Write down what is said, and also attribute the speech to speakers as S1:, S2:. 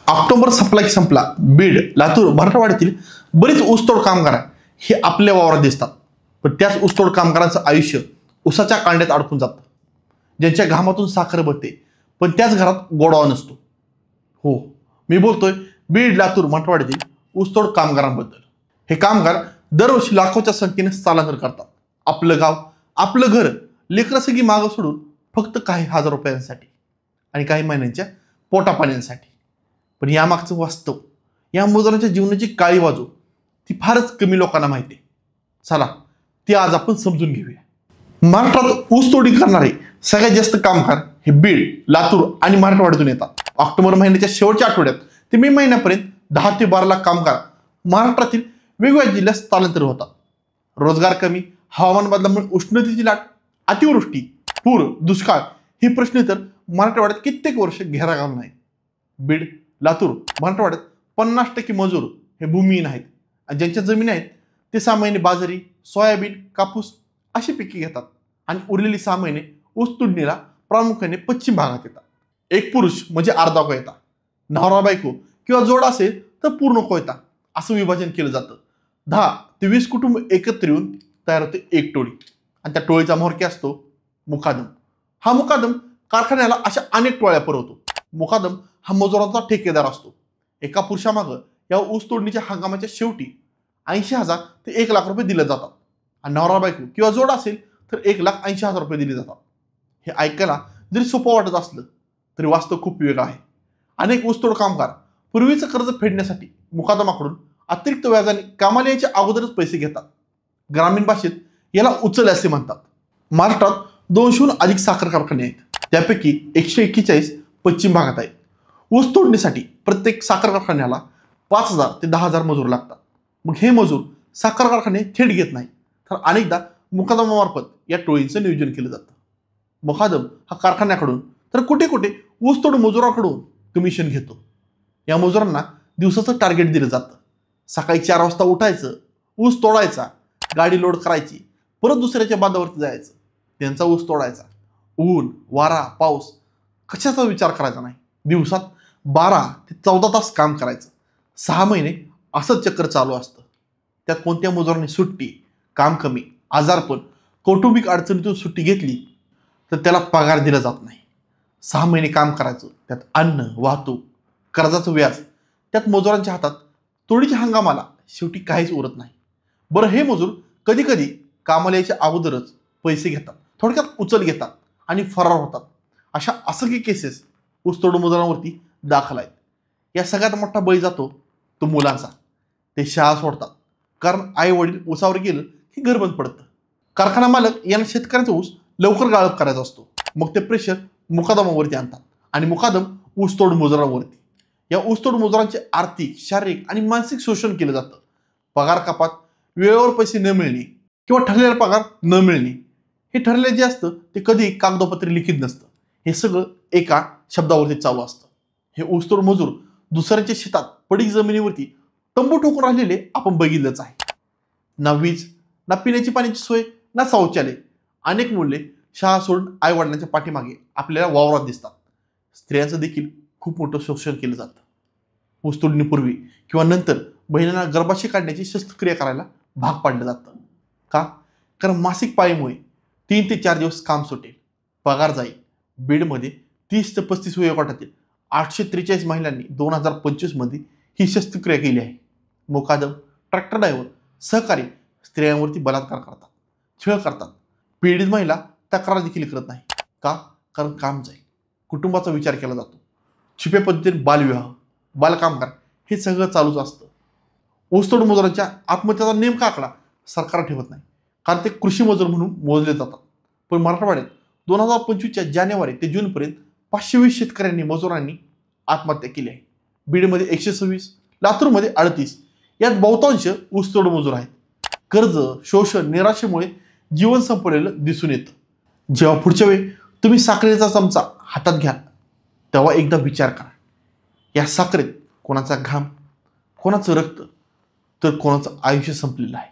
S1: October संपला की संपला बीड, लातूर, मराठवाड्यातील बरेच ऊसतोड कामगार हे आपल्या वावरात दिसतात. पण त्याच ऊसतोड कामगारांचं आयुष्य ऊसाच्या कांड्यात अडकून जातं. ज्यांच्या घामातून साखर बघते पण त्याच घरात गोडावा नसतो. हो, मी बोलतोय बीड, लातूर, मराठवाड्यातील ऊसतोड कामगारांबद्दल. हे कामगार दरवर्षी लाखोच्या संख्येने स्थलांतर करतात. आपलं गाव, आपलं घर, लेकरं सगळी मागं सोडून फक्त काही हजार रुपयांसाठी आणि काही महिन्यांच्या पोटापाण्यासाठी. पण यामागचं वास्तव, या मजुरांच्या जीवनाची काळी बाजू ती फारच कमी लोकांना माहिती आहे. चला ती आज आपण समजून घेऊया. महाराष्ट्रात ऊसतोडी करणारे सगळ्यात जास्त कामगार हे बीड, लातूर आणि मराठवाड्यातून येतात. ऑक्टोबर महिन्याच्या शेवटच्या आठवड्यात ते मे महिन्यापर्यंत 10 ते 12 लाख कामगार महाराष्ट्रातील वेगवेगळ्या जिल्ह्यात स्थलांतर होतात. रोजगार कमी, हवामान बदलामुळे उष्णतेची लाट, अतिवृष्टी, पूर, दुष्काळ हे प्रश्न तर मराठवाड्यात कित्येक वर्ष घेरा घालून आहेत. बीड, लातूर, मराठवाड्यात 50% मजूर हे भूमिहीन आहेत आणि ज्यांच्या जमिनी आहेत ते 6 महिने बाजरी, सोयाबीन, कापूस अशी पिके घेतात आणि उरलेली 6 महिने ऊस तोडणीला प्रामुख्याने पश्चिम भागात येतात. एक पुरुष म्हणजे अर्धा कोयता, नवरा बायको किंवा जोड असेल तर पूर्ण कोयता असं विभाजन केलं जातं. 10 ते 20 कुटुंब एकत्र येऊन तयार होते एक टोळी आणि त्या टोळीचा म्होरक्या असतो मुकादम. हा मुकादम कारखान्याला अशा अनेक टोळ्या पुरवतो. मुकादम हा मजुरांचा ठेकेदार असतो. एका पुरुषामागं या ऊस तोडणीच्या हंगामाच्या शेवटी 80,000 ते 1 लाख रुपये दिले जातात आणि नवरा बायको किंवा जोड असेल तर 1,80,000 रुपये दिले जातात. हे ऐकायला जरी सोपं वाटत असलं तरी वास्तव खूप वेगळं आहे. अनेक ऊसतोड कामगार पूर्वीचं कर्ज फेडण्यासाठी मुकादमाकडून अतिरिक्त व्याजाने कामाला यायच्या अगोदरच पैसे घेतात. ग्रामीण भाषेत याला उचल असे म्हणतात. महाराष्ट्रात 200हून अधिक साखर कारखाने आहेत. त्यापैकी 141 पश्चिम भागात आहेत. ऊस तोडणीसाठी प्रत्येक साखर कारखान्याला 5,000 ते 10,000 मजूर लागतात. मग हे मजूर साखर कारखाने थेट घेत नाही तर अनेकदा मुकादमामार्फत या टोळींचं नियोजन केलं जातं. मुकादम हा कारखान्याकडून तर कुठे कुठे ऊसतोड मजुराकडून कमिशन घेतो. या मजुरांना दिवसाचं टार्गेट दिलं जातं. सकाळी 4 वाजता उठायचं, ऊस तोडायचा, गाडी लोड करायची, परत दुसऱ्याच्या बांधावरती जायचं, त्यांचा ऊस तोडायचा. ऊन, वारा, पाऊस कशाचा विचार करायचा नाही. दिवसात 12 ते 14 तास काम करायचं. 6 महिने असंच चक्र चालू असतं. त्यात कोणत्या मजुरांनी सुट्टी, काम कमी, आजारपण, कौटुंबिक अडचणीतून सुट्टी घेतली तर त्याला पगार दिला जात नाही. 6 महिने काम करायचं, त्यात अन्न, वाहतूक, कर्जाचं व्याज, त्यात मजुरांच्या हातात तोडीच्या हंगामाला शेवटी काहीच उरत नाही. बरं, हे मजूर कधी कधी कामाला यायच्या अगोदरच पैसे घेतात, थोडक्यात उचल घेतात आणि फरार होतात. अशा असंख्य केसेस ऊसतोड मजुरांवरती दाखल आहेत. या सगळ्यात मोठा बळी जातो तो मुलांचा. ते शाळा सोडतात कारण आई वडील ऊसावर गेलं की घर बंद पडतं. कारखाना मालक यांना शेतकऱ्यांचा ऊस लवकर गाळप करायचा असतो. मग ते प्रेशर मुकादमावरती आणतात आणि मुकादम ऊसतोड मजुरांवरती. या ऊसतोड मजुरांचे आर्थिक, शारीरिक आणि मानसिक शोषण केलं जातं. पगार कपात, वेळेवर पैसे न मिळणे किंवा ठरलेला पगार न मिळणे. हे ठरलेले जे असतं ते कधी कागदोपत्री लिखित नसतं. हे सगळं एका शब्दावरती चालू असतं. हे ऊसतोड मजूर दुसऱ्यांच्या शेतात पडीक जमिनीवरती तंबू ठोकून राहिलेले आपण बघितलंच आहे. ना वीज, ना पिण्याची पाण्याची सोय, ना शौचालय. अनेक मुले शाळा सोडून आई वडिलांच्या पाठीमागे आपल्याला वावरात दिसतात. स्त्रियांचं देखील खूप मोठं शोषण केलं जातं. ऊस तोडणीपूर्वी किंवा नंतर बहिणींना गर्भाशय काढण्याची शस्त्रक्रिया करायला भाग पाडलं जातं. का? कारण मासिक पाळीमुळे 3 ते 4 दिवस काम सुटेल, पगार जाईल. बीडमध्ये 30 ते 35 वयोगटातील 843 महिलांनी 2025 मध्ये ही शस्त्रक्रिया केली आहे. मुकादम, ट्रॅक्टर ड्रायव्हर, सहकारी स्त्रियांवरती बलात्कार करतात, छळ करतात. पीडित महिला तक्रार देखील करत नाही. का? कारण काम जाईल, कुटुंबाचा विचार केला जातो. छिप्या पद्धतीने बालविवाह, बालकामगार हे सगळं चालूच असतं. ऊसतोड मजुरांच्या आत्महत्येचा नेमका आकडा सरकार ठेवत नाही कारण ते कृषी मजूर म्हणून मोजले जातात. पण मराठवाड्यात 2025च्या जानेवारी ते जूनपर्यंत 520 शेतकऱ्यांनी, मजुरांनी आत्महत्या केली आहे. बीडमध्ये 126, लातूरमध्ये 38. यात बहुतांश ऊसतोड मजूर आहेत. कर्ज, शोषण, निराशेमुळे जीवन संपलेलं दिसून येतं. जेव्हा पुढच्या वेळी तुम्ही साखरेचा चमचा हातात घ्याल तेव्हा एकदा विचार करा, या साखरेत कोणाचा घाम, कोणाचं रक्त तर कोणाचं आयुष्य संपलेलं आहे.